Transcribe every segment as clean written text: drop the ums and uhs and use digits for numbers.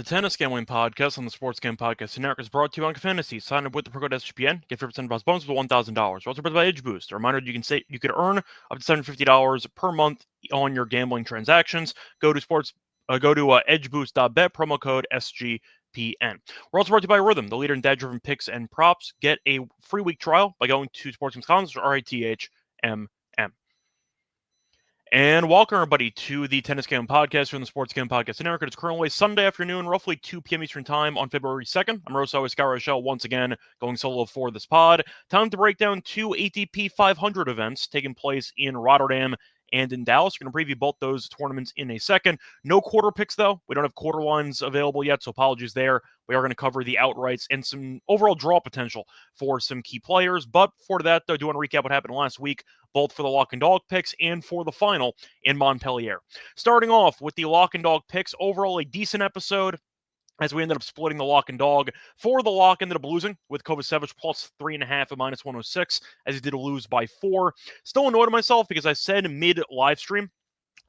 The Tennis Gambling Podcast on the Sports Gambling Podcast Network is brought to you on Fantasy. Sign up with the promo code SGPN. Get 50% bonus with $1,000. We're also brought by Edge Boost. A reminder, you could earn up to $750 per month on your gambling transactions. Go to edgeboost.bet, promo code SGPN. We're also brought to you by Rhythm, the leader in data-driven picks and props. Get a free week trial by going to sportsgames.com or RITHMM. And welcome, everybody, to the Tennis Gambling Podcast from the Sports Gambling Podcast Network. It's currently Sunday afternoon, roughly 2 p.m. Eastern Time on February 2nd. I'm Rosso Scott Reichel, once again, going solo for this pod. Time to break down 2 ATP 500 events taking place in Rotterdam and in Dallas. We're going to preview both those tournaments in a second. No quarter picks, though. We don't have quarter lines available yet, so apologies there. We are going to cover the outrights and some overall draw potential for some key players. But before that, though, I do want to recap what happened last week, both for the lock and dog picks and for the final in Montpellier. Starting off with the lock and dog picks, overall a decent episode, as we ended up splitting the lock and dog. For the lock, ended up losing with Kovacevic plus 3.5 at -106, as he did lose by 4. Still annoyed at myself because I said mid-live stream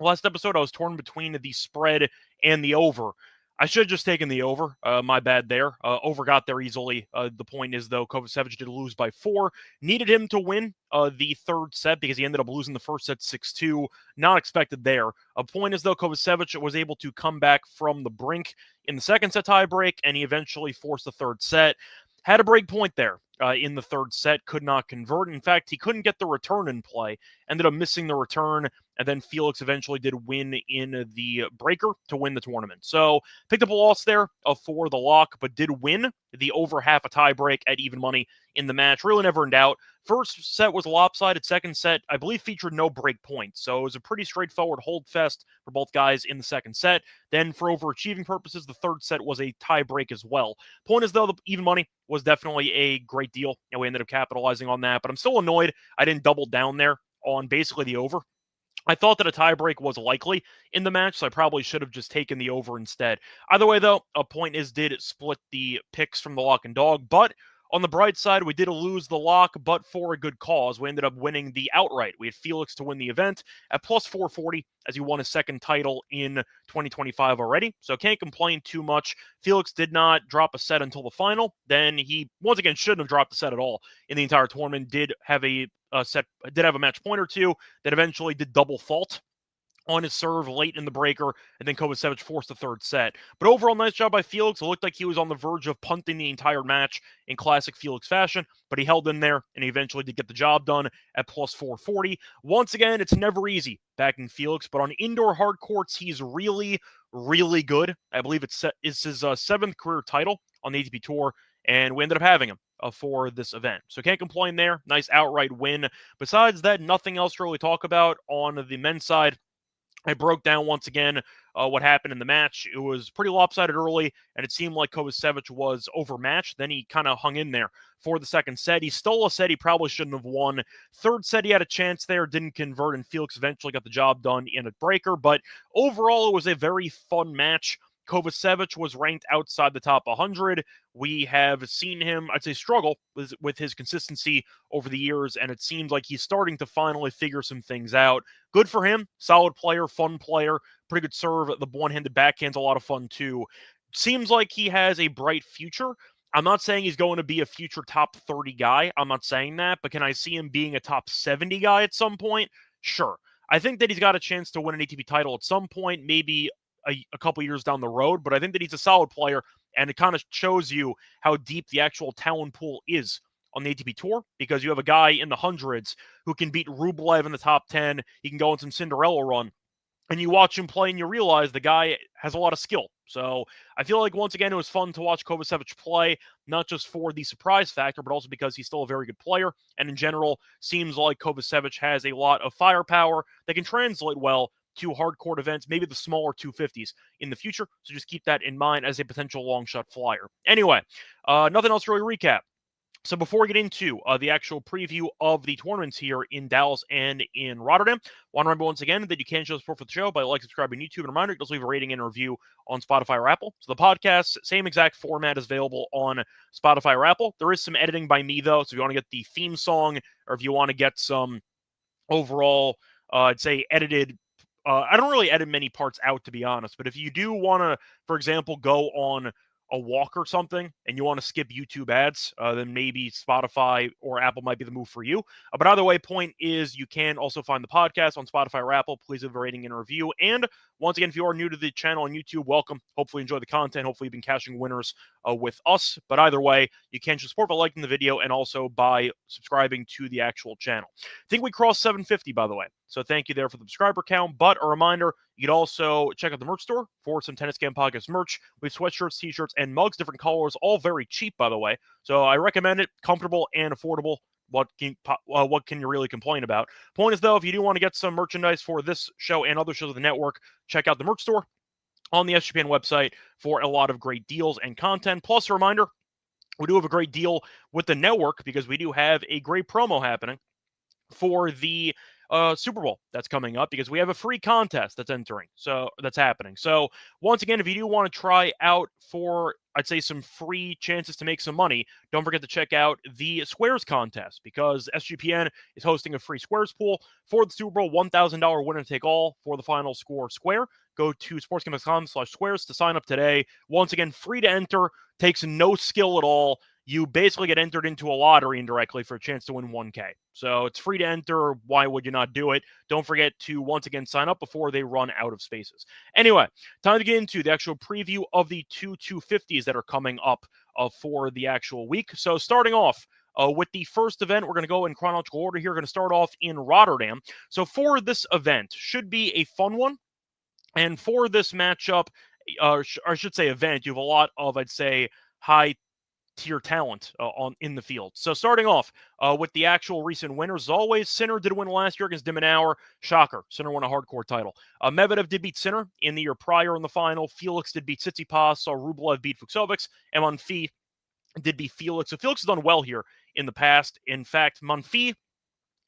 last episode I was torn between the spread and the over. I should have just taken the over. My bad there. Over got there easily. The point is, though, Kovacevic did lose by 4. Needed him to win the third set because he ended up losing the first set 6-2. Not expected there. A point is, though, Kovacevic was able to come back from the brink in the second set tiebreak, and he eventually forced the third set. Had a break point there in the third set. Could not convert. In fact, he couldn't get the return in play. Ended up missing the return. And then Felix eventually did win in the breaker to win the tournament. So picked up a loss there for the lock, but did win the over half a tiebreak at even money in the match. Really never in doubt. First set was lopsided. Second set, I believe, featured no break points. So it was a pretty straightforward hold fest for both guys in the second set. Then for overachieving purposes, the third set was a tie break as well. Point is, though, the even money was definitely a great deal, and we ended up capitalizing on that. But I'm still annoyed I didn't double down there on basically the over. I thought that a tiebreak was likely in the match, so I probably should have just taken the over instead. Either way, though, a point is did split the picks from the lock and dog, but on the bright side, we did lose the lock, but for a good cause. We ended up winning the outright. We had Felix to win the event at plus 440 as he won his second title in 2025 already, so can't complain too much. Felix did not drop a set until the final. Then he, once again, shouldn't have dropped a set at all in the entire tournament. Did have a match point or two that eventually did double fault on his serve late in the breaker, and then Kovacevic forced the third set. But overall, nice job by Felix. It looked like he was on the verge of punting the entire match in classic Felix fashion, but he held in there, and he eventually did get the job done at plus 440. Once again, it's never easy backing Felix, but on indoor hard courts, he's really, really good. I believe it's his 7th career title on the ATP Tour, and we ended up having him for this event. So can't complain there. Nice outright win. Besides that, nothing else to really talk about on the men's side. I broke down once again what happened in the match. It was pretty lopsided early, and it seemed like Kovacevic was overmatched. Then he kind of hung in there for the second set. He stole a set he probably shouldn't have won. Third set, he had a chance there, didn't convert, and Felix eventually got the job done in a breaker. But overall, it was a very fun match. Kovacevic was ranked outside the top 100. We have seen him, I'd say, struggle with his consistency over the years, and it seems like he's starting to finally figure some things out. Good for him. Solid player, fun player, pretty good serve. The one-handed backhand's a lot of fun, too. Seems like he has a bright future. I'm not saying he's going to be a future top 30 guy. I'm not saying that, but can I see him being a top 70 guy at some point? Sure. I think that he's got a chance to win an ATP title at some point, maybe a couple years down the road, but I think that he's a solid player, and it kind of shows you how deep the actual talent pool is on the ATP Tour, because you have a guy in the hundreds who can beat Rublev in the top 10. He can go on some Cinderella run, and you watch him play and you realize the guy has a lot of skill. So I feel like, once again, it was fun to watch Kovacevic play, not just for the surprise factor, but also because he's still a very good player. And in general, seems like Kovacevic has a lot of firepower that can translate well to hard court events, maybe the smaller 250s in the future. So just keep that in mind as a potential long shot flyer. Anyway, nothing else to really recap. So before we get into the actual preview of the tournaments here in Dallas and in Rotterdam, I want to remember once again that you can show support for the show by subscribing on YouTube, and a reminder, just leave a rating and a review on Spotify or Apple. So the podcast, same exact format, is available on Spotify or Apple. There is some editing by me, though, so if you want to get the theme song, or if you want to get some overall, I'd say, edited I don't really edit many parts out, to be honest, but if you do want to, for example, go on a walk or something and you want to skip YouTube ads, then maybe Spotify or Apple might be the move for you. But either way, point is you can also find the podcast on Spotify or Apple. Please leave a rating and a review. And once again, if you are new to the channel on YouTube, welcome. Hopefully you enjoy the content. Hopefully you've been cashing winners with us. But either way, you can just support by liking the video and also by subscribing to the actual channel. I think we crossed 750, by the way. So thank you there for the subscriber count. But a reminder, you can also check out the merch store for some Tennis Game Podcast merch. We have sweatshirts, t-shirts, and mugs, different colors, all very cheap, by the way. So I recommend it. Comfortable and affordable. What can you really complain about? Point is, though, if you do want to get some merchandise for this show and other shows of the network, check out the merch store on the SGPN website for a lot of great deals and content. Plus, a reminder, we do have a great deal with the network because we do have a great promo happening for the Super Bowl that's coming up, because we have a free contest that's happening. So once again, if you do want to try out for, I'd say, some free chances to make some money, don't forget to check out the Squares contest, because SGPN is hosting a free Squares pool for the Super Bowl, $1,000 winner take all for the final score square. Go to sportsgame.com/squares to sign up today. Once again, free to enter, takes no skill at all. You basically get entered into a lottery indirectly for a chance to win 1K. So it's free to enter. Why would you not do it? Don't forget to, once again, sign up before they run out of spaces. Anyway, time to get into the actual preview of the two 250s that are coming up for the actual week. So starting off with the first event, we're going to go in chronological order here. We're going to start off in Rotterdam. So for this event, should be a fun one. And for this matchup, or I should say event, you have a lot of, I'd say, high tier talent in the field. So starting off with the actual recent winners, as always, Sinner did win last year against Dimenauer. Shocker, Sinner won a hardcore title. Medvedev did beat Sinner in the year prior in the final. Felix did beat Tsitsipas. Rublev beat Fucsovics. And Monfils did beat Felix. So Felix has done well here in the past. In fact, Monfils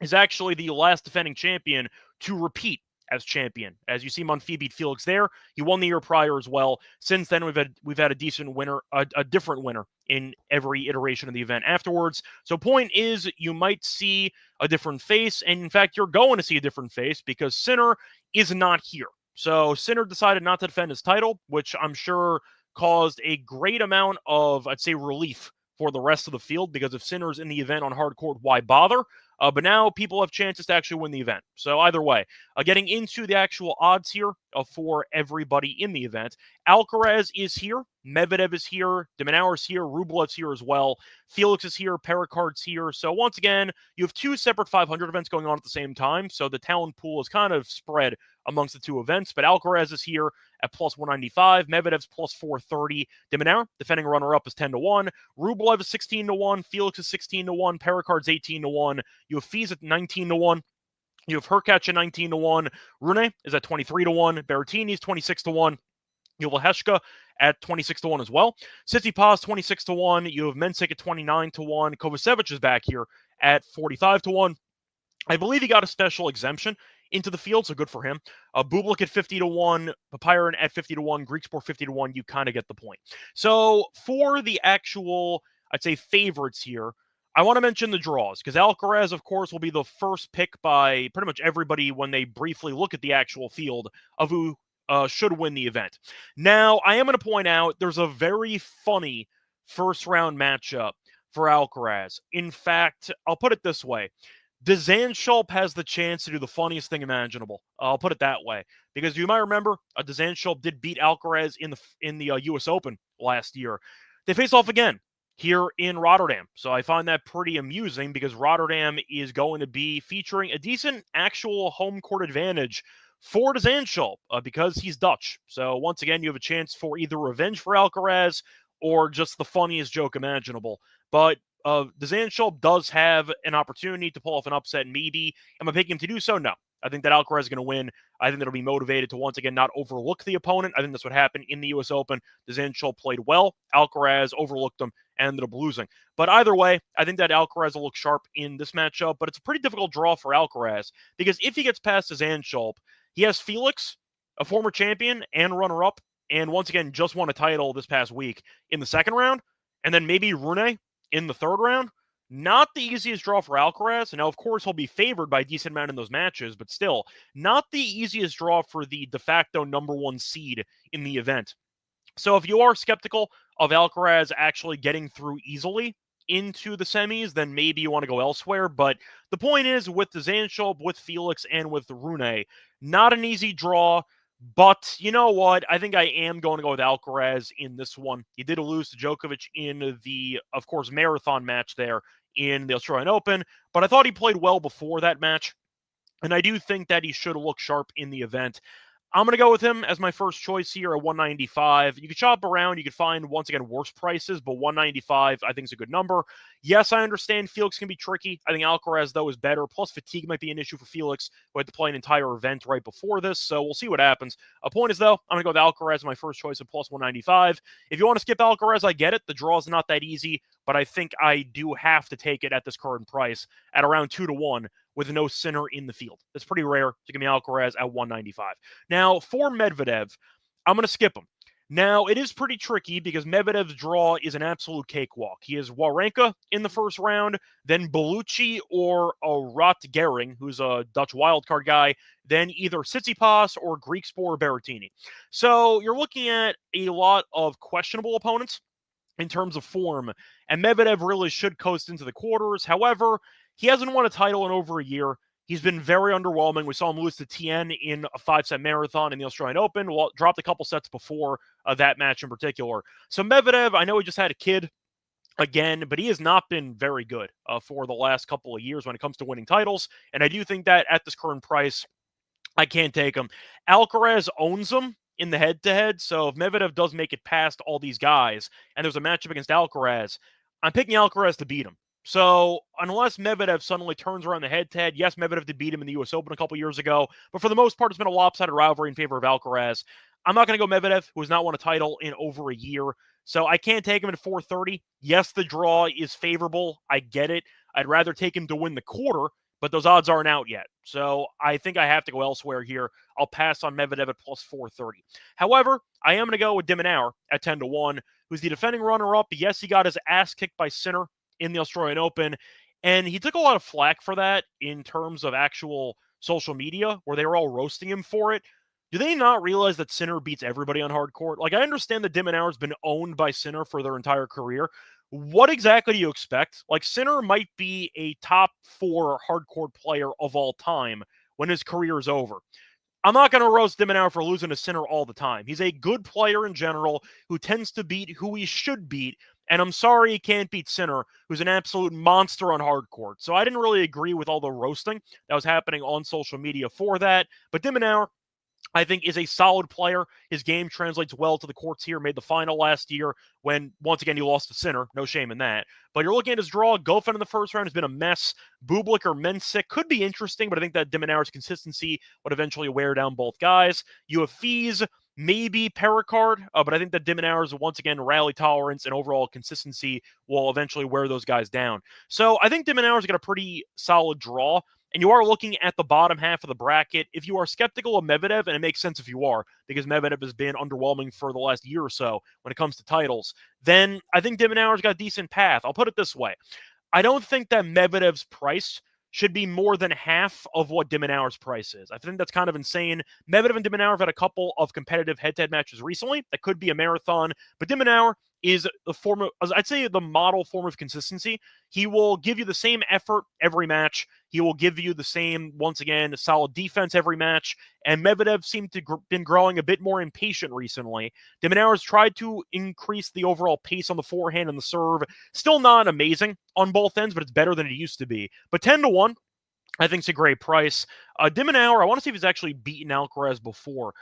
is actually the last defending champion to repeat as champion. As you see, Monfils beat Felix there. He won the year prior as well. Since then, we've had a decent winner, a different winner in every iteration of the event afterwards. So point is, you might see a different face, and in fact, you're going to see a different face because Sinner is not here. So Sinner decided not to defend his title, which I'm sure caused a great amount of, I'd say, relief for the rest of the field, because if Sinner's in the event on hard court, why bother? But now people have chances to actually win the event. So either way, getting into the actual odds here for everybody in the event, Alcaraz is here, Medvedev is here, Dimenauer's here, Rublev's here as well, Felix is here, Pericard's here. So once again, you have two separate 500 events going on at the same time, so the talent pool is kind of spread amongst the two events. But Alcaraz is here at plus 195, Medvedev's plus 430, Dimenauer, defending runner-up, is 10-1, Rublev is 16-1, Felix is 16-1, Pericard's 18-1, you have Fees at 19-1. You have Hurkacz at 19-1. Rune is at 23-1. Berrettini is 26-1. You have Leheshka at 26-1 as well. Tsitsipas 26-1. You have Mensik at 29-1. Kovacevic is back here at 45-1. I believe he got a special exemption into the field, so good for him. Bublik at 50-1, Papiron at 50-1, Griekspoor 50-1. You kind of get the point. So for the actual, I'd say, favorites here, I want to mention the draws, because Alcaraz, of course, will be the first pick by pretty much everybody when they briefly look at the actual field of who should win the event. Now, I am going to point out there's a very funny first-round matchup for Alcaraz. In fact, I'll put it this way. De Zandschulp has the chance to do the funniest thing imaginable. I'll put it that way. Because you might remember, De Zandschulp did beat Alcaraz in the US Open last year. They face off again here in Rotterdam. So I find that pretty amusing, because Rotterdam is going to be featuring a decent actual home court advantage for De Zandschulp because he's Dutch. So once again, you have a chance for either revenge for Alcaraz or just the funniest joke imaginable. But De Zandschulp does have an opportunity to pull off an upset, maybe. Am I picking him to do so? No. I think that Alcaraz is going to win. I think that'll be motivated to, once again, not overlook the opponent. I think that's what happened in the U.S. Open. De Zandschulp played well. Alcaraz overlooked him and ended up losing. But either way, I think that Alcaraz will look sharp in this matchup. But it's a pretty difficult draw for Alcaraz, because if he gets past De Zandschulp, he has Felix, a former champion and runner-up, and once again, just won a title this past week in the second round, and then maybe Rune in the third round. Not the easiest draw for Alcaraz. Now, of course, he'll be favored by a decent amount in those matches, but still, not the easiest draw for the de facto number one seed in the event. So if you are skeptical of Alcaraz actually getting through easily into the semis, then maybe you want to go elsewhere. But the point is, with the Zandschulp, with Felix, and with Rune, not an easy draw. But you know what? I think I am going to go with Alcaraz in this one. He did lose to Djokovic in the, of course, marathon match there in the Australian Open. But I thought he played well before that match. And I do think that he should look sharp in the event. I'm going to go with him as my first choice here at 195. You could shop around. You could find, once again, worse prices, but 195 I think is a good number. Yes, I understand Felix can be tricky. I think Alcaraz, though, is better. Plus, fatigue might be an issue for Felix, who had to play an entire event right before this, so we'll see what happens. A point is, though, I'm going to go with Alcaraz as my first choice at plus 195. If you want to skip Alcaraz, I get it. The draw is not that easy, but I think I do have to take it at this current price at around 2-1 with no Sinner in the field. It's pretty rare to give me Alcaraz at 195. Now, for Medvedev, I'm going to skip him. Now, it is pretty tricky because Medvedev's draw is an absolute cakewalk. He has Wawrinka in the first round, then Bellucci or Rot Gering, who's a Dutch wildcard guy, then either Tsitsipas or Griekspoor Berrettini. So you're looking at a lot of questionable opponents in terms of form, and Medvedev really should coast into the quarters. However, he hasn't won a title in over a year. He's been very underwhelming. We saw him lose to Tien in a 5-set marathon in the Australian Open. Well, dropped a couple sets before that match in particular. So Medvedev, I know he just had a kid again, but he has not been very good for the last couple of years when it comes to winning titles. And I do think that at this current price, I can't take him. Alcaraz owns him in the head-to-head, so if Medvedev does make it past all these guys, and there's a matchup against Alcaraz, I'm picking Alcaraz to beat him. So unless Medvedev suddenly turns around the head-to-head, yes, Medvedev did beat him in the U.S. Open a couple years ago, but for the most part, it's been a lopsided rivalry in favor of Alcaraz. I'm not going to go Medvedev, who has not won a title in over a year, so I can't take him at 430. Yes, the draw is favorable. I get it. I'd rather take him to win the quarter, but those odds aren't out yet. So I think I have to go elsewhere here. I'll pass on Medvedev at plus 430. However, I am going to go with de Minaur at 10-1, who's the defending runner-up. Yes, he got his ass kicked by Sinner in the Australian Open, and he took a lot of flack for that in terms of actual social media, where they were all roasting him for it. Do they not realize that Sinner beats everybody on hard court? Like, I understand that de Minaur has been owned by Sinner for their entire career. What exactly do you expect? Like, Sinner might be a top 4 hardcourt player of all time when his career is over. I'm not going to roast de Minaur for losing to Sinner all the time. He's a good player in general who tends to beat who he should beat, and I'm sorry he can't beat Sinner, who's an absolute monster on hardcourt. So I didn't really agree with all the roasting that was happening on social media for that. But de Minaur, I think, is a solid player. His game translates well to the courts here. Made the final last year when, once again, he lost to Sinner. No shame in that. But you're looking at his draw. Goffin in the first round has been a mess. Bublik or Mensik could be interesting, but I think that de Minaur's consistency would eventually wear down both guys. You have Fees, maybe Pericard, but I think that de Minaur's, once again, rally tolerance and overall consistency will eventually wear those guys down. So I think de Minaur's got a pretty solid draw. And you are looking at the bottom half of the bracket. If you are skeptical of Medvedev, and it makes sense if you are, because Medvedev has been underwhelming for the last year or so when it comes to titles, then I think de Minaur's got a decent path. I'll put it this way. I don't think that Medvedev's price should be more than half of what de Minaur's price is. I think that's kind of insane. Medvedev and de Minaur have had a couple of competitive head-to-head matches recently. That could be a marathon, but de Minaur is the form of, I'd say, the model form of consistency. He will give you the same effort every match. He will give you the same, once again, solid defense every match. And Medvedev seemed to been growing a bit more impatient recently. De Minaur has tried to increase the overall pace on the forehand and the serve. Still not amazing on both ends, but it's better than it used to be. But 10-1, I think it's a great price. De Minaur, I want to see if he's actually beaten Alcaraz before.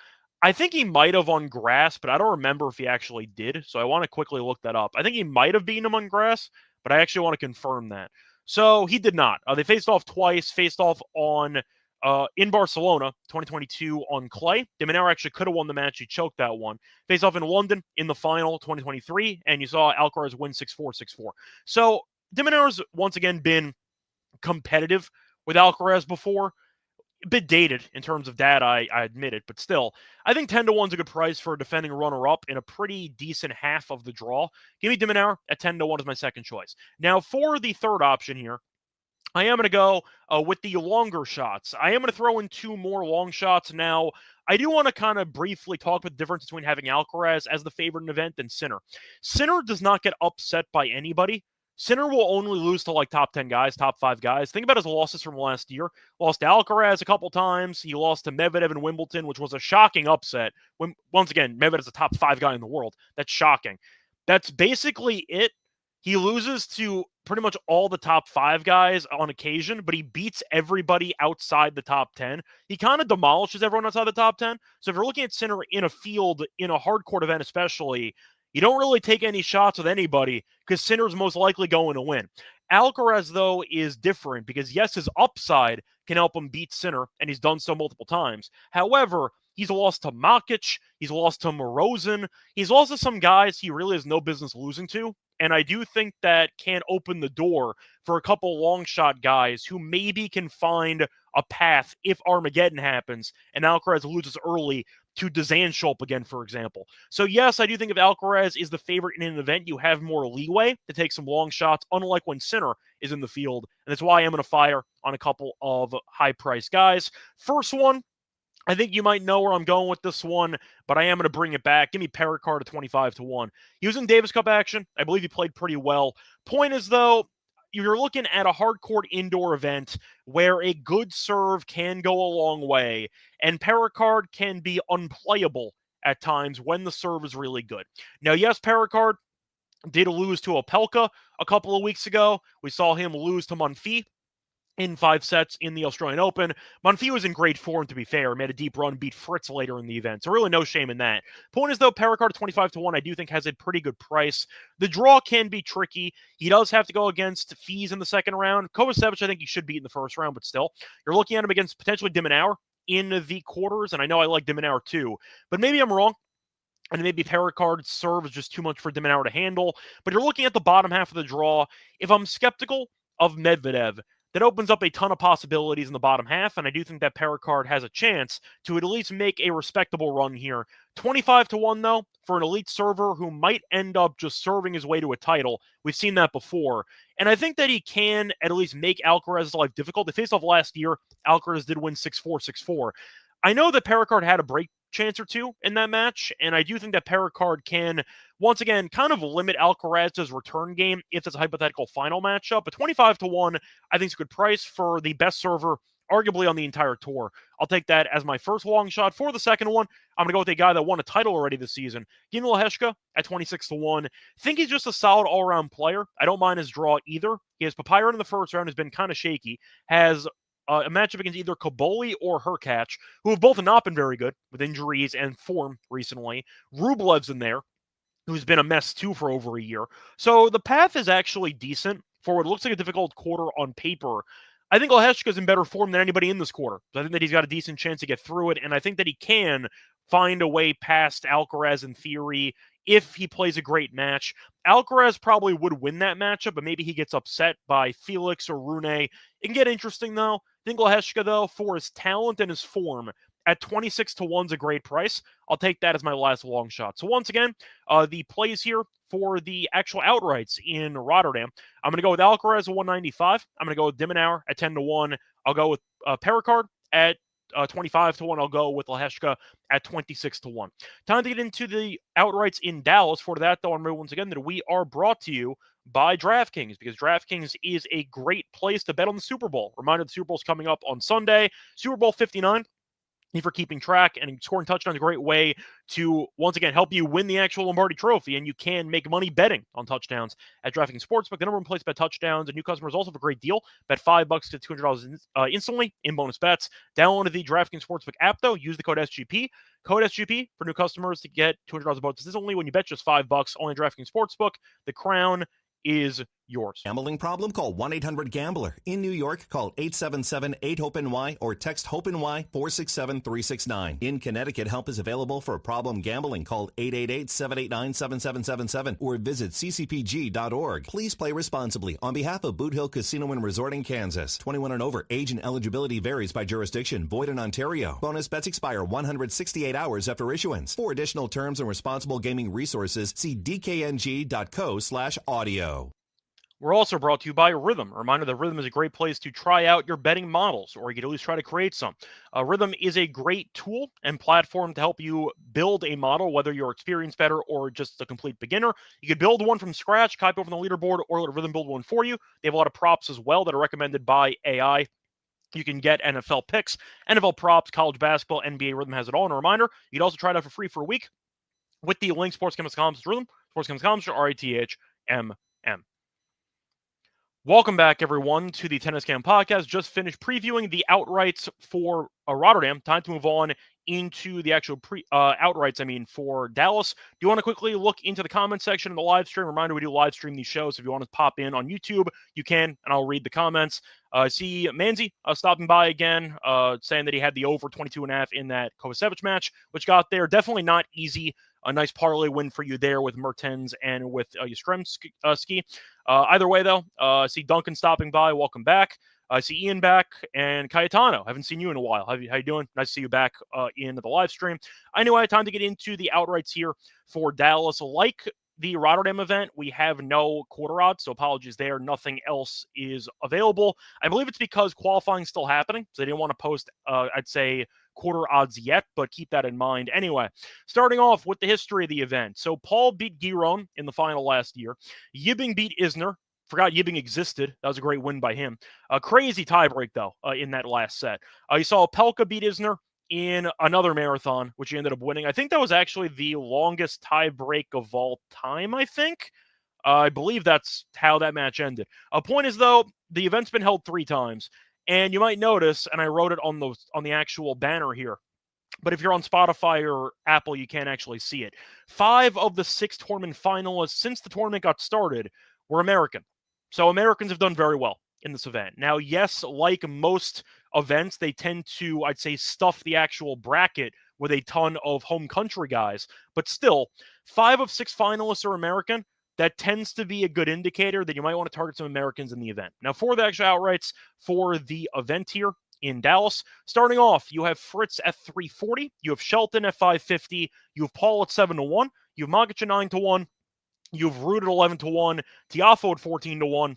I think he might have on grass, but I don't remember if he actually did. So I want to quickly look that up. I think he might have beaten him on grass, but I actually want to confirm that. So he did not. They faced off twice, faced off on in Barcelona, 2022 on clay. De Minaur actually could have won the match. He choked that one. Faced off in London in the final, 2023, and you saw Alcaraz win 6-4, 6-4. So de Minaur's once again been competitive with Alcaraz before. A bit dated in terms of data, I admit it, but still, I think 10 to 1 is a good price for a defending runner-up in a pretty decent half of the draw. Give me de Minaur at 10 to 1 as my second choice. Now, for the third option here, I am going to go with the longer shots. I am going to throw in two more long shots. Now, I do want to kind of briefly talk about the difference between having Alcaraz as the favorite in the event and Sinner. Sinner does not get upset by anybody. Sinner will only lose to like top 10 guys, top 5 guys. Think about his losses from last year. Lost to Alcaraz a couple times. He lost to Medvedev in Wimbledon, which was a shocking upset. When, once again, Medvedev is a top 5 guy in the world. That's shocking. That's basically it. He loses to pretty much all the top 5 guys on occasion, but he beats everybody outside the top 10. He kind of demolishes everyone outside the top 10. So if you're looking at Sinner in a field, in a hard court event especially, you don't really take any shots with anybody because Sinner's most likely going to win. Alcaraz, though, is different because, yes, his upside can help him beat Sinner, and he's done so multiple times. However, he's lost to Makic, he's lost to Morozin, he's lost to some guys he really has no business losing to. And I do think that can open the door for a couple long shot guys who maybe can find a path if Armageddon happens and Alcaraz loses early to Dzanshulp again, for example. So yes, I do think if Alcaraz is the favorite in an event, you have more leeway to take some long shots, unlike when Sinner is in the field. And that's why I'm going to fire on a couple of high-priced guys. First one, I think you might know where I'm going with this one, but I am going to bring it back. Give me Perricard at 25 to 1. He was in Davis Cup action. I believe he played pretty well. Point is, though, you're looking at a hard court indoor event where a good serve can go a long way, and Perricard can be unplayable at times when the serve is really good. Now, yes, Perricard did lose to Opelka a couple of weeks ago. We saw him lose to Monfils in 5 sets in the Australian Open. Monfils was in great form, to be fair. Made a deep run, beat Fritz later in the event. So really no shame in that. Point is, though, Perricard 25 to 1, I do think has a pretty good price. The draw can be tricky. He does have to go against Fees in the second round. Kovacevic, I think he should beat in the first round, but still. You're looking at him against potentially de Minaur in the quarters, and I know I like de Minaur too, but maybe I'm wrong. And maybe Perricard's serve is just too much for de Minaur to handle. But you're looking at the bottom half of the draw. If I'm skeptical of Medvedev, that opens up a ton of possibilities in the bottom half, and I do think that Perricard has a chance to at least make a respectable run here. 25 to 1, though, for an elite server who might end up just serving his way to a title. We've seen that before. And I think that he can at least make Alcaraz's life difficult. They faced off last year. Alcaraz did win 6-4, 6-4. I know that Perricard had a break chance or two in that match, and I do think that Perricard can, once again, kind of limit Alcaraz's return game if it's a hypothetical final matchup. But 25 to 1, I think is a good price for the best server, arguably on the entire tour. I'll take that as my first long shot. For the second one, I'm going to go with a guy that won a title already this season, Gino Lehecka at 26 to 1. Think he's just a solid all-around player. I don't mind his draw either. He has Papyron in the first round, has been kind of shaky, has a matchup against either Kaboli or Hurkacz, who have both not been very good with injuries and form recently. Rublev's in there, who's been a mess too for over a year. So the path is actually decent for what looks like a difficult quarter on paper. I think Lehecka's in better form than anybody in this quarter. So I think that he's got a decent chance to get through it, and I think that he can find a way past Alcaraz in theory if he plays a great match. Alcaraz probably would win that matchup, but maybe he gets upset by Felix or Rune. It can get interesting, though. I think Lehecka, though, for his talent and his form, at 26 to 1 is a great price. I'll take that as my last long shot. So once again, the plays here for the actual outrights in Rotterdam. I'm going to go with Alcaraz at 195. I'm going to go with de Minaur at 10 to 1. I'll go with Perricard at 25 to 1. I'll go with Lehecka at 26 to 1. Time to get into the outrights in Dallas. For that, though, I remember once again that we are brought to you by DraftKings, because DraftKings is a great place to bet on the Super Bowl. Reminder, the Super Bowl's coming up on Sunday. Super Bowl 59. For keeping track, and scoring touchdowns is a great way to, once again, help you win the actual Lombardi Trophy, and you can make money betting on touchdowns at DraftKings Sportsbook. The number one place to bet touchdowns, and new customers also have a great deal. Bet $5 to $200 instantly in bonus bets. Download the DraftKings Sportsbook app, though. Use the code SGP. Code SGP for new customers to get $200 bonus. This is only when you bet just $5 only on DraftKings Sportsbook. The crown is yours. Gambling problem? Call 1-800-GAMBLER. In New York, call 877-8-HOPE-NY or text HOPE-NY 467-369. In Connecticut, help is available for problem gambling. Call 888-789-7777 or visit ccpg.org. Please play responsibly. On behalf of Boot Hill Casino and Resort in Kansas, 21 and over. Age and eligibility varies by jurisdiction. Void in Ontario. Bonus bets expire 168 hours after issuance. For additional terms and responsible gaming resources, see dkng.co/audio. We're also brought to you by Rhythm. A reminder that Rhythm is a great place to try out your betting models, or you could at least try to create some. Rhythm is a great tool and platform to help you build a model, whether you're experienced better or just a complete beginner. You could build one from scratch, copy over from the leaderboard, or let Rhythm build one for you. They have a lot of props as well that are recommended by AI. You can get NFL picks, NFL props, college basketball, NBA. Rhythm has it all. And a reminder, you can also try it out for free for a week with the link sportscom.com/Rhythm, sportscom.com/RATHMM. Welcome back, everyone, to the Tennis Cam Podcast. Just finished previewing the outrights for Rotterdam. Time to move on into the actual outrights, for Dallas. Do you want to quickly look into the comment section of the live stream? Reminder, we do live stream these shows. If you want to pop in on YouTube, you can, and I'll read the comments. See Manzi stopping by again, saying that he had the over 22.5 in that Kovacevic match, which got there. Definitely not easy. A nice parlay win for you there with Mertens and with Yastrzemski. Either way, though, I see Duncan stopping by. Welcome back. I see Ian back and Cayetano. Haven't seen you in a while. How you doing? Nice to see you back in the live stream. Anyway, time to get into the outrights here for Dallas. Like the Rotterdam event, we have no quarter odds, so apologies there. Nothing else is available. I believe it's because qualifying is still happening, so they didn't want to post, I'd say, quarter odds yet, but keep that in mind. Anyway, starting off with the history of the event. So Paul beat Giron in the final last year. Yibing beat Isner. Forgot Yibing existed. That was a great win by him. A crazy tiebreak, though, in that last set. You saw Pelka beat Isner in another marathon, which he ended up winning. I think that was actually the longest tiebreak of all time, I think. I believe that's how that match ended. A point is, though, the event's been held 3 times. And you might notice, and I wrote it on the actual banner here, but if you're on Spotify or Apple, you can't actually see it. 5 of the 6 tournament finalists since the tournament got started were American. So Americans have done very well in this event. Now, yes, like most events, they tend to, I'd say, stuff the actual bracket with a ton of home country guys. But still, 5 of 6 finalists are American. That tends to be a good indicator that you might want to target some Americans in the event. Now, for the actual outrights for the event here in Dallas, starting off, you have Fritz at 340, you have Shelton at 550, you have Paul at 7-1, you have Magic at 9-1, you have Ruud at 11-1, Tiafoe at 14-1.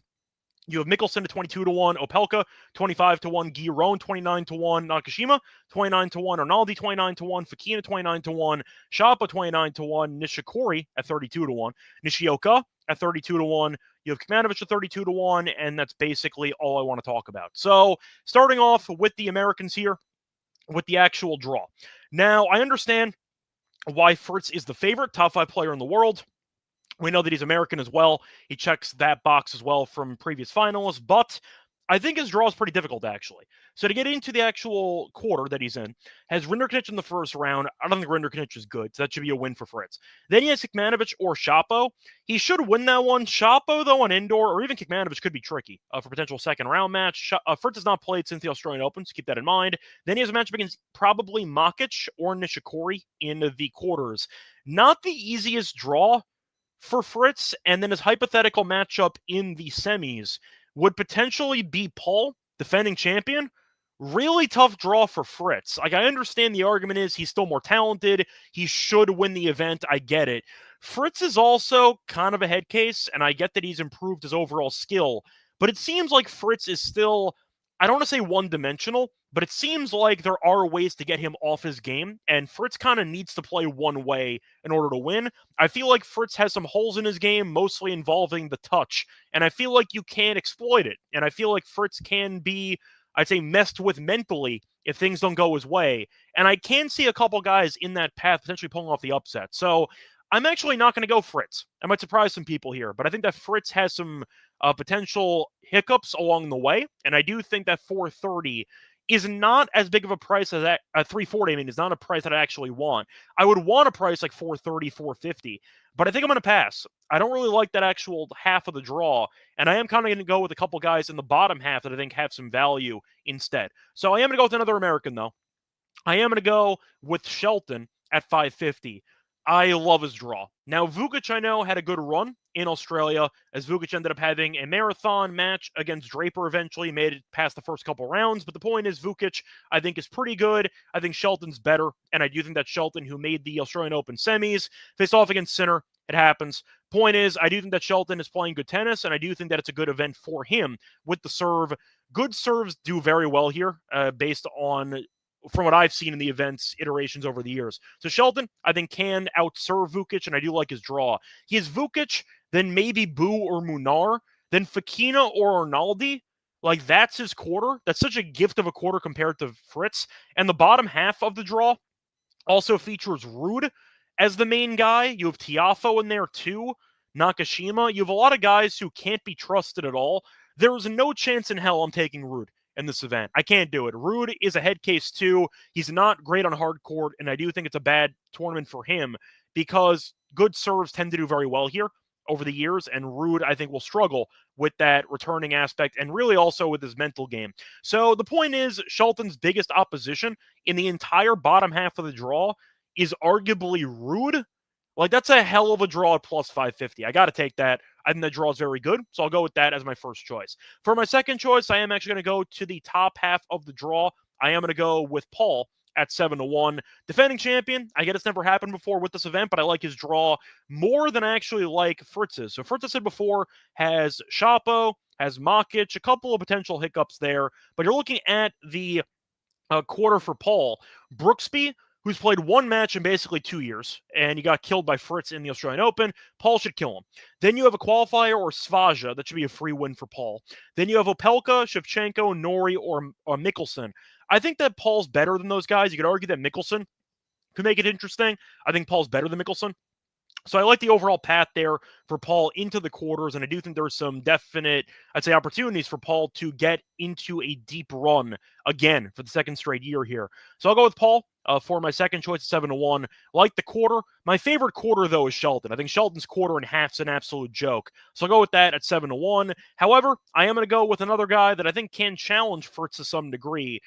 You have Mickelson at 22-1, Opelka 25-1, Giron 29-1, Nakashima 29-1, Arnaldi 29-1, Fokina 29-1, Sharpa 29-1, Nishikori at 32-1, Nishioka at 32-1. You have Kecmanovic at 32-1, and that's basically all I want to talk about. So, starting off with the Americans here, with the actual draw. Now, I understand why Fritz is the favorite, top 5 player in the world. We know that he's American as well. He checks that box as well from previous finalists, but I think his draw is pretty difficult, actually. So to get into the actual quarter that he's in, has Rinderknech in the first round. I don't think Rinderknech is good, so that should be a win for Fritz. Then he has Kecmanovic or Sharpo. He should win that one. Sharpo, though, on indoor, or even Kecmanovic could be tricky for potential second-round match. Fritz has not played since the Australian Open, so keep that in mind. Then he has a matchup against probably Makic or Nishikori in the quarters. Not the easiest draw for Fritz, and then his hypothetical matchup in the semis would potentially be Paul, defending champion. Really tough draw for Fritz. Like, I understand the argument is he's still more talented. He should win the event. I get it. Fritz is also kind of a head case, and I get that he's improved his overall skill, but it seems like Fritz is still, I don't want to say one-dimensional, but it seems like there are ways to get him off his game, and Fritz kind of needs to play one way in order to win. I feel like Fritz has some holes in his game, mostly involving the touch, and I feel like you can exploit it, and I feel like Fritz can be, I'd say, messed with mentally if things don't go his way, and I can see a couple guys in that path potentially pulling off the upset. So I'm actually not going to go Fritz. I might surprise some people here, but I think that Fritz has some potential hiccups along the way, and I do think that 430 is not as big of a price as that. 340, I mean, is not a price that I actually want. I would want a price like 430, 450, but I think I'm going to pass. I don't really like that actual half of the draw, and I am kind of going to go with a couple guys in the bottom half that I think have some value instead. So I am going to go with another American, though. I am going to go with Shelton at 550. I love his draw. Now, Vukic, I know, had a good run in Australia, as Vukic ended up having a marathon match against Draper eventually, made it past the first couple rounds. But the point is, Vukic, I think, is pretty good. I think Shelton's better, and I do think that Shelton, who made the Australian Open semis, faced off against Sinner. It happens. Point is, I do think that Shelton is playing good tennis, and I do think that it's a good event for him with the serve. Good serves do very well here, based on from what I've seen in the event's iterations over the years. So Shelton, I think, can outserve Vukic, and I do like his draw. He is Vukic, then maybe Boo or Munar, then Fekina or Arnaldi. Like, that's his quarter. That's such a gift of a quarter compared to Fritz. And the bottom half of the draw also features Ruud as the main guy. You have Tiafoe in there too, Nakashima. You have a lot of guys who can't be trusted at all. There is no chance in hell I'm taking Ruud in this event. I can't do it. Ruud is a head case too. He's not great on hard court, and I do think it's a bad tournament for him because good serves tend to do very well here over the years, and Ruud, I think, will struggle with that returning aspect and really also with his mental game. So the point is, Shelton's biggest opposition in the entire bottom half of the draw is arguably Ruud. Like, that's a hell of a draw at plus 550. I got to take that. I think that draw is very good, so I'll go with that as my first choice. For my second choice, I am actually going to go to the top half of the draw. I am going to go with Paul at 7-1. Defending champion, I get it's never happened before with this event, but I like his draw more than I actually like Fritz's. So Fritz, I said before, has Shapo, has Makic, a couple of potential hiccups there, but you're looking at the quarter for Paul. Brooksby, who's played one match in basically 2 years, and he got killed by Fritz in the Australian Open. Paul should kill him. Then you have a qualifier or Svaja. That should be a free win for Paul. Then you have Opelka, Shevchenko, Nori, or Mickelson. I think that Paul's better than those guys. You could argue that Mickelson could make it interesting. I think Paul's better than Mickelson. So I like the overall path there for Paul into the quarters, and I do think there's some definite, I'd say, opportunities for Paul to get into a deep run again for the second straight year here. So I'll go with Paul for my second choice, 7-1. Like the quarter. My favorite quarter, though, is Shelton. I think Shelton's quarter and half's an absolute joke. So I'll go with that at 7-1. However, I am going to go with another guy that I think can challenge Fritz to some degree.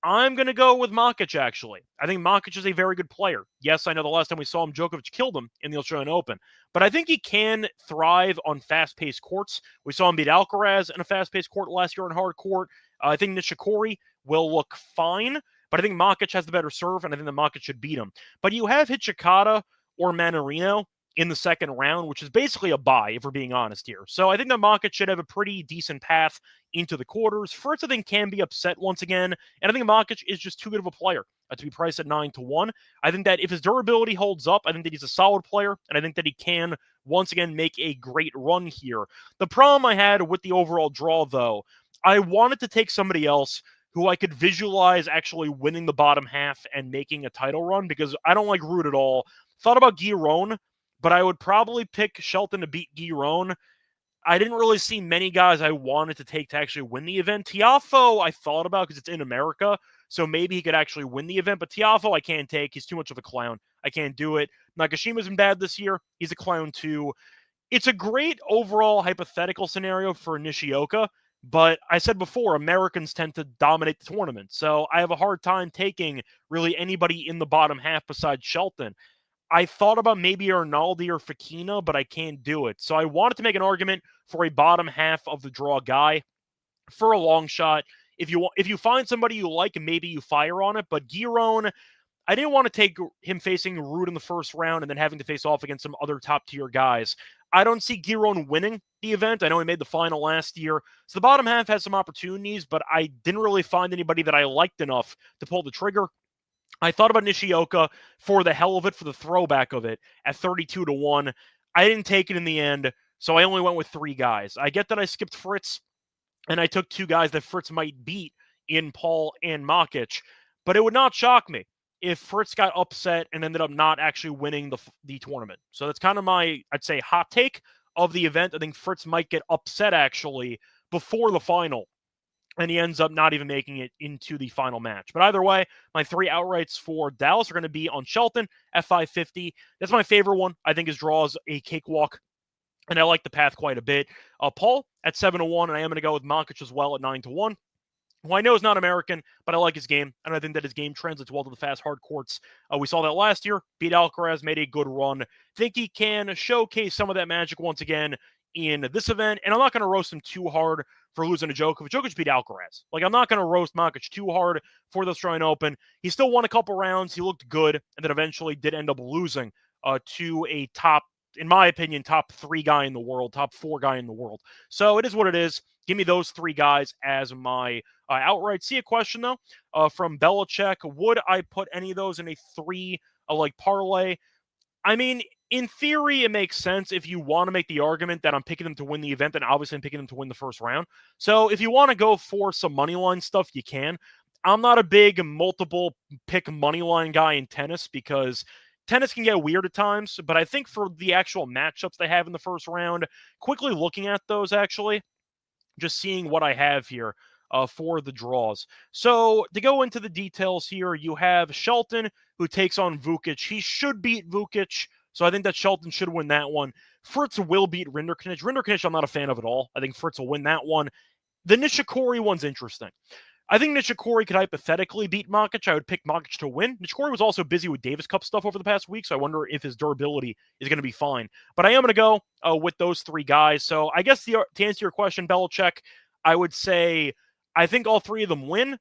I'm going to go with Makic, actually. I think Makic is a very good player. Yes, I know the last time we saw him, Djokovic killed him in the Australian Open. But I think he can thrive on fast-paced courts. We saw him beat Alcaraz in a fast-paced court last year on hard court. I think Nishikori will look fine, but I think Makic has the better serve, and I think that Makic should beat him. But you have Hijikata or Mannarino in the second round, which is basically a bye, if we're being honest here. So I think that Makic should have a pretty decent path into the quarters. Fritz, I think, can be upset once again, and I think Makic is just too good of a player to be priced at 9-1. I think that if his durability holds up, I think that he's a solid player, and I think that he can, once again, make a great run here. The problem I had with the overall draw, though, I wanted to take somebody else who I could visualize actually winning the bottom half and making a title run, because I don't like Ruud at all. Thought about Guiron, but I would probably pick Shelton to beat Guiron. I didn't really see many guys I wanted to take to actually win the event. Tiafoe, I thought about because it's in America, so maybe he could actually win the event. But Tiafoe, I can't take. He's too much of a clown. I can't do it. Nakashima's been bad this year. He's a clown too. It's a great overall hypothetical scenario for Nishioka, but I said before, Americans tend to dominate the tournament. So I have a hard time taking really anybody in the bottom half besides Shelton. I thought about maybe Arnaldi or Fekina, but I can't do it. So I wanted to make an argument for a bottom half of the draw guy for a long shot. If you find somebody you like, maybe you fire on it. But Guiron, I didn't want to take him facing Ruud in the first round and then having to face off against some other top-tier guys. I don't see Guiron winning the event. I know he made the final last year. So the bottom half has some opportunities, but I didn't really find anybody that I liked enough to pull the trigger. I thought about Nishioka for the hell of it, for the throwback of it, at 32-1. I didn't take it in the end, so I only went with 3 guys. I get that I skipped Fritz, and I took 2 guys that Fritz might beat in Paul and Makic, but it would not shock me if Fritz got upset and ended up not actually winning the tournament. So that's kind of my, I'd say, hot take of the event. I think Fritz might get upset, actually, before the final and he ends up not even making it into the final match. But either way, my 3 outrights for Dallas are going to be on Shelton at 550. That's my favorite one. I think his draw is a cakewalk, and I like the path quite a bit. Paul at 7-1, and I am going to go with Monkic as well at 9-1. Who I know is not American, but I like his game, and I think that his game translates well to the fast, hard courts. We saw that last year. Beat Alcaraz, made a good run. Think he can showcase some of that magic once again in this event, and I'm not going to roast him too hard for losing to Djokovic. Djokovic beat Alcaraz. I'm not going to roast Monkic too hard for the Australian Open. He still won a couple rounds. He looked good, and then eventually did end up losing to a top, in my opinion, top 3 guy in the world, top 4 guy in the world. So it is what it is. Give me those 3 guys as my outright. See a question, though, from Belichick. Would I put any of those in a 3 parlay? I mean, in theory, it makes sense if you want to make the argument that I'm picking them to win the event, then obviously I'm picking them to win the first round. So if you want to go for some money line stuff, you can. I'm not a big multiple pick money line guy in tennis because tennis can get weird at times, but I think for the actual matchups they have in the first round, quickly looking at those actually, just seeing what I have here for the draws. So to go into the details here, you have Shelton who takes on Vukic. He should beat Vukic, so I think that Shelton should win that one. Fritz will beat Rinderknech. Rinderknech I'm not a fan of at all. I think Fritz will win that one. The Nishikori one's interesting. I think Nishikori could hypothetically beat Monkic. I would pick Monkic to win. Nishikori was also busy with Davis Cup stuff over the past week, so I wonder if his durability is going to be fine. But I am going to go with those 3 guys. So I guess to answer your question, Belichick, I would say I think all 3 of them win,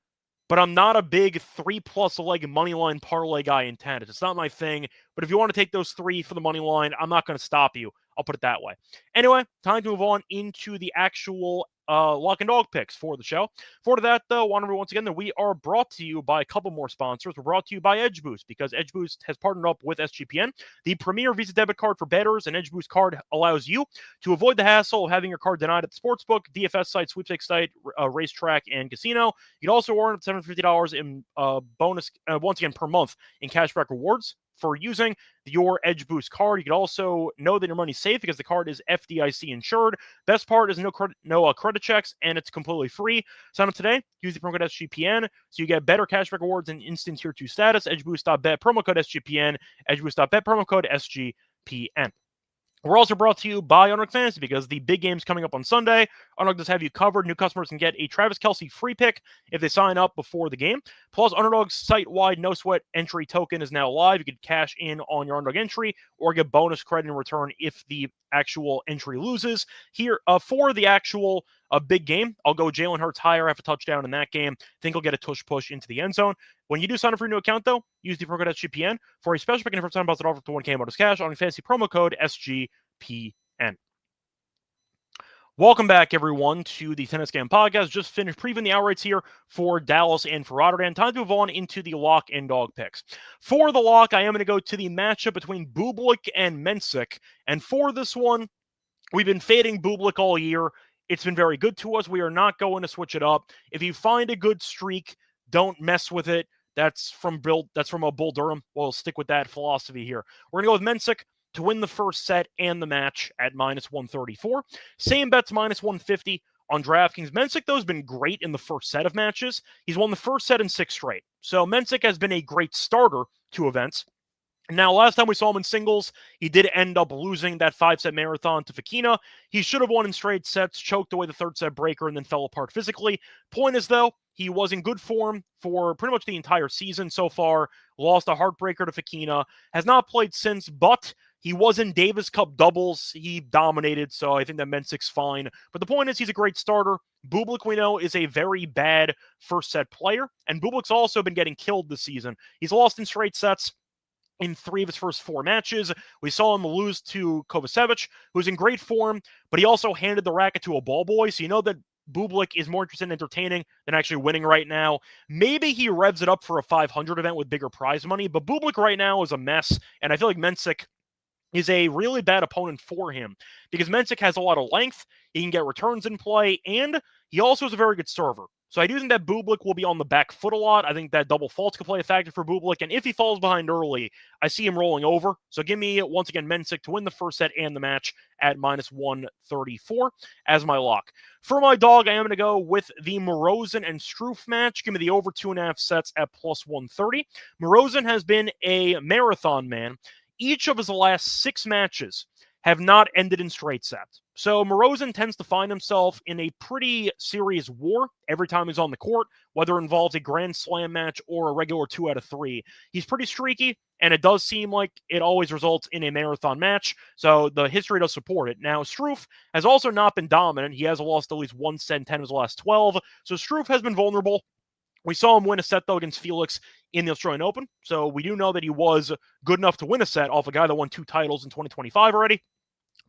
but I'm not a big 3+ leg money line parlay guy in tennis. It's not my thing. But if you want to take those 3 for the money line, I'm not going to stop you. I'll put it that way. Anyway, time to move on into the actual lock and dog picks for the show. For that, though, I want to remember once again that we are brought to you by a couple more sponsors. We're brought to you by Edge Boost because Edge Boost has partnered up with SGPN, the premier Visa debit card for bettors. An Edge Boost card allows you to avoid the hassle of having your card denied at the sportsbook, DFS site, sweepstakes site, racetrack, and casino. You can also earn up to $750 in bonus, once again, per month in cashback rewards for using your Edge Boost card. You can also know that your money's safe because the card is FDIC insured. Best part is no credit checks, and it's completely free. Sign up today. Use the promo code SGPN so you get better cashback rewards and instant tier 2 status. EdgeBoost.bet, promo code SGPN. EdgeBoost.bet, promo code SGPN. We're also brought to you by Underdog Fantasy because the big game's coming up on Sunday. Underdog does have you covered. New customers can get a Travis Kelce free pick if they sign up before the game. Plus, Underdog's site-wide no-sweat entry token is now live. You can cash in on your Underdog entry or get bonus credit in return if the actual entry loses. Here, for the actual big game, I'll go Jalen Hurts higher, have a touchdown in that game. Think he'll get a tush-push into the end zone. When you do sign up for your new account, though, use the promo code SGPN for a special pick and first time deposit offer to 1K bonus cash on a fantasy promo code SGPN. Welcome back, everyone, to the Tennis Game Podcast. Just finished previewing the outrights here for Dallas and for Rotterdam. Time to move on into the lock and dog picks. For the lock, I am going to go to the matchup between Bublik and Mensik. And for this one, we've been fading Bublik all year. It's been very good to us. We are not going to switch it up. If you find a good streak, don't mess with it. That's from a Bull Durham. We'll stick with that philosophy here. We're going to go with Mensik to win the first set and the match at -134. Same bets -150 on DraftKings. Mensik, though, has been great in the first set of matches. He's won the first set in 6 straight. So Mensik has been a great starter to events. Now, last time we saw him in singles, he did end up losing that 5-set marathon to Fekina. He should have won in straight sets, choked away the 3rd-set breaker, and then fell apart physically. Point is, though, he was in good form for pretty much the entire season so far. Lost a heartbreaker to Fekina. Has not played since, but he was in Davis Cup doubles. He dominated, so I think that Mensik's fine. But the point is, he's a great starter. Bublik, we know, is a very bad first-set player, and Bublik's also been getting killed this season. He's lost in straight sets in 3 of his first 4 matches. We saw him lose to Kovacevic, who's in great form, but he also handed the racket to a ball boy, so you know that Bublik is more interested in entertaining than actually winning right now. Maybe he revs it up for a 500 event with bigger prize money, but Bublik right now is a mess, and I feel like Mensik is a really bad opponent for him because Mensik has a lot of length, he can get returns in play, and he also is a very good server. So I do think that Bublik will be on the back foot a lot. I think that double faults could play a factor for Bublik. And if he falls behind early, I see him rolling over. So give me, once again, Mensik to win the first set and the match at -134 as my lock. For my dog, I am going to go with the Morozin and Struff match. Give me the over 2.5 sets at +130. Morozin has been a marathon man. Each of his last 6 matches have not ended in straight sets. So Morozin tends to find himself in a pretty serious war every time he's on the court, whether it involves a Grand Slam match or a regular 2 out of 3. He's pretty streaky, and it does seem like it always results in a marathon match, so the history does support it. Now, Struff has also not been dominant. He has lost at least 1 set in 10 of his last 12, so Struff has been vulnerable. We saw him win a set, though, against Felix in the Australian Open, so we do know that he was good enough to win a set off a guy that won 2 titles in 2025 already.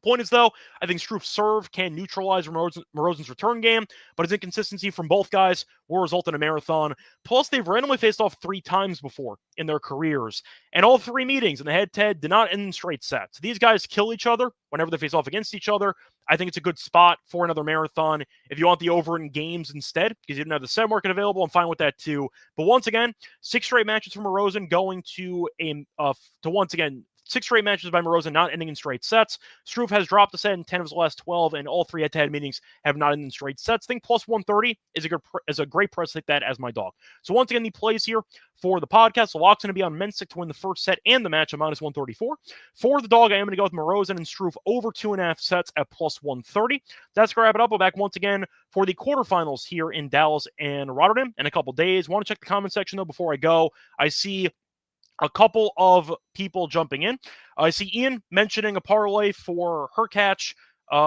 Point is, though, I think Struff's serve can neutralize Morozin's return game, but his inconsistency from both guys will result in a marathon. Plus, they've randomly faced off 3 times before in their careers, and all 3 meetings in the head-to-head did not end in straight sets. These guys kill each other whenever they face off against each other. I think it's a good spot for another marathon. If you want the over in games instead, because you didn't have the set market available, I'm fine with that too. But once again, 6 straight matches from Morozin going to once again, 6 straight matches by Morozin not ending in straight sets. Struff has dropped a set in 10 of his last 12, and all 3 head-to-head meetings have not ended in straight sets. I think +130 is a great price like that as my dog. So once again, the plays here for the podcast. The lock's going to be on Mensik to win the first set and the match at -134. For the dog, I am going to go with Morozin and Struff over 2.5 sets at +130. That's going to wrap it up. We're back once again for the quarterfinals here in Dallas and Rotterdam in a couple days. Want to check the comment section, though, before I go. I see a couple of people jumping in. I see Ian mentioning a parlay for Hurkacz.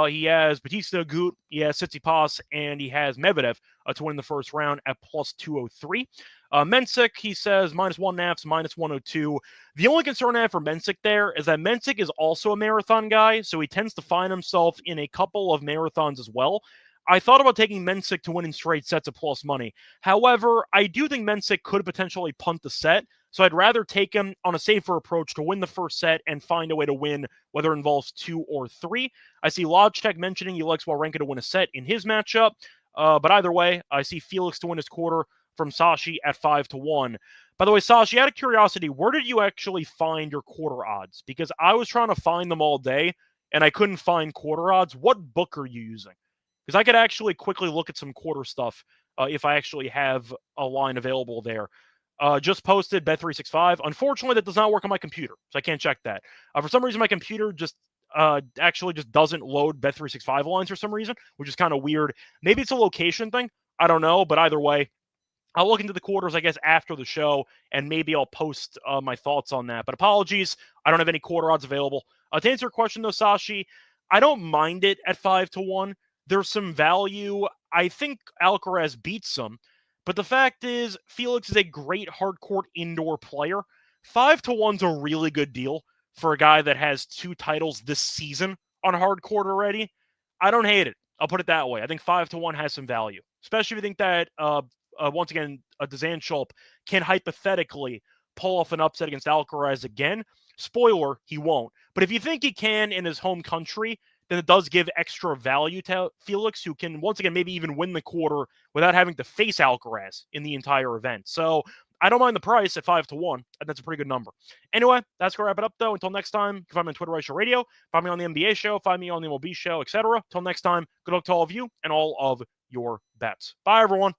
He has Batista Agut, he has Tsitsipas, and he has Medvedev to win the first round at +203. Mensik, he says, -1.5, -102. The only concern I have for Mensik there is that Mensik is also a marathon guy, so he tends to find himself in a couple of marathons as well. I thought about taking Mensik to win in straight sets at plus money. However, I do think Mensik could potentially punt the set, so I'd rather take him on a safer approach to win the first set and find a way to win, whether it involves 2 or 3. I see Logitech mentioning he likes Wawrinka to win a set in his matchup, but either way, I see Felix to win his quarter from Sashi at 5-1. By the way, Sashi, out of curiosity, where did you actually find your quarter odds? Because I was trying to find them all day, and I couldn't find quarter odds. What book are you using? Because I could actually quickly look at some quarter stuff if I actually have a line available there. Just posted Bet365. Unfortunately, that does not work on my computer, so I can't check that. For some reason, my computer actually just doesn't load Bet365 lines for some reason, which is kind of weird. Maybe it's a location thing. I don't know, but either way, I'll look into the quarters, I guess, after the show, and maybe I'll post my thoughts on that. But apologies, I don't have any quarter odds available. To answer your question, though, Sashi, I don't mind it at 5-1. There's some value. I think Alcaraz beats some. But the fact is, Felix is a great hardcourt indoor player. 5-1's a really good deal for a guy that has 2 titles this season on hardcourt already. I don't hate it. I'll put it that way. I think 5-1 has some value, especially if you think that, once again, Dezan Schulp can hypothetically pull off an upset against Alcaraz again. Spoiler, he won't. But if you think he can in his home country, then it does give extra value to Felix, who can, once again, maybe even win the quarter without having to face Alcaraz in the entire event. So I don't mind the price at 5-1, and that's a pretty good number. Anyway, that's going to wrap it up, though. Until next time, you can find me on Twitter, Reichel Radio, find me on the NBA show, find me on the MLB show, etc. Until next time, good luck to all of you and all of your bets. Bye, everyone.